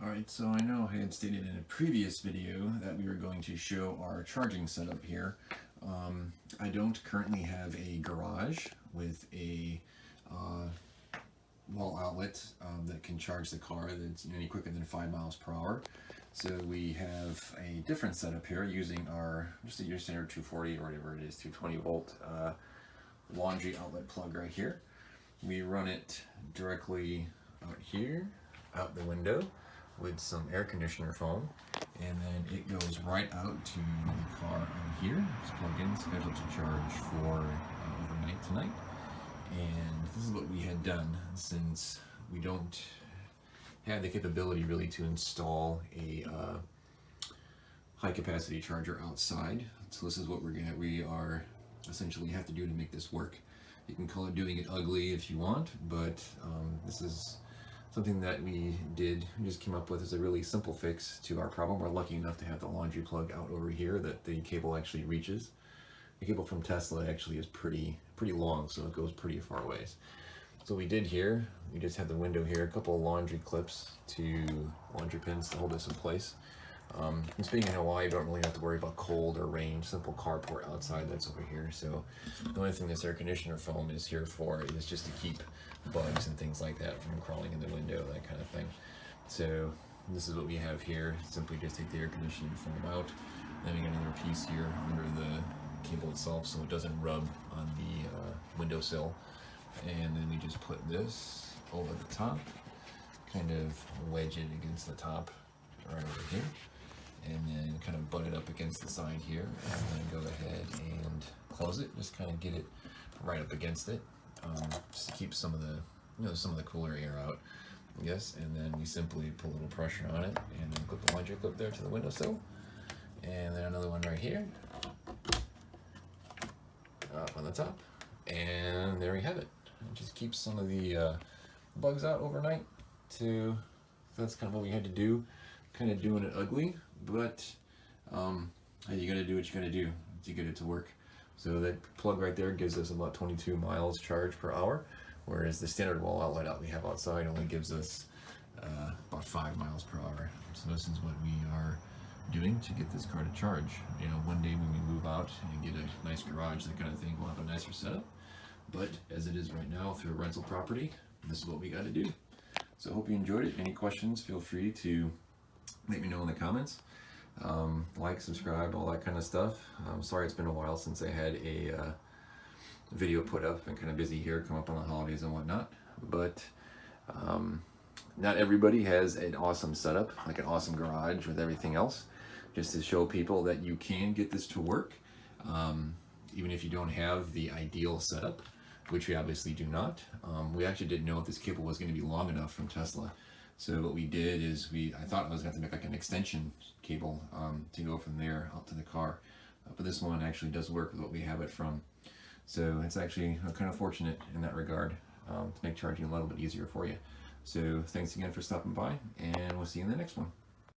Alright, so I know I had stated in a previous video that we were going to show our charging setup here. I don't currently have a garage with a wall outlet that can charge the car that's any quicker than 5 miles per hour. So we have a different setup here using our, just your standard 240 or whatever it is, 220 volt laundry outlet plug right here. We run it directly out here, out the window, with some air conditioner foam, and then it goes right out to the car out here. It's plugged in, scheduled to charge for overnight tonight. And this is what we had done, since we don't have the capability really to install a high capacity charger outside. So this is what we are essentially have to do to make this work. You can call it doing it ugly if you want, but this is something that we just came up with as a really simple fix to our problem. We're lucky enough to have the laundry plug out over here that the cable actually reaches. The cable from Tesla actually is pretty long, so it goes pretty far ways. So we did here, we just had the window here, a couple of laundry clips laundry pins to hold this in place. And speaking in Hawaii, you don't really have to worry about cold or rain, simple carport outside that's over here. So the only thing this air conditioner foam is here for is just to keep bugs and things like that from crawling in the window, that kind of thing. So this is what we have here. Simply just take the air conditioning foam out. Then we get another piece here under the cable itself so it doesn't rub on the windowsill. And then we just put this over the top, kind of wedge it against the top right over here, and then kind of butt it up against the side here, and then go ahead and close it. Just kind of get it right up against it, just to keep some of the cooler air out, I guess. And then we simply put a little pressure on it, and then clip the laundry clip there to the windowsill, and then another one right here, up on the top, and there we have it. It just keeps some of the bugs out overnight. So that's kind of what we had to do. Kind of doing it ugly, but you gotta do what you gotta do to get it to work. So that plug right there gives us about 22 miles charge per hour, whereas the standard wall outlet out we have outside only gives us about 5 miles per hour. So this is what we are doing to get this car to charge. You know, one day when we move out and get a nice garage, that kind of thing, we'll have a nicer setup. But as it is right now through a rental property, this is what we got to do. So I hope you enjoyed it. Any questions, feel free to let me know in the comments. Like, subscribe, all that kind of stuff. I'm sorry it's been a while since I had a video put up. Been kind of busy here, come up on the holidays and whatnot. But not everybody has an awesome setup, like an awesome garage with everything else. Just to show people that you can get this to work, even if you don't have the ideal setup, which we obviously do not. We actually didn't know if this cable was going to be long enough from Tesla. So what we did is I thought I was going to have to make like an extension cable to go from there out to the car. But this one actually does work with what we have it from. So it's actually kind of fortunate in that regard to make charging a little bit easier for you. So thanks again for stopping by, and we'll see you in the next one.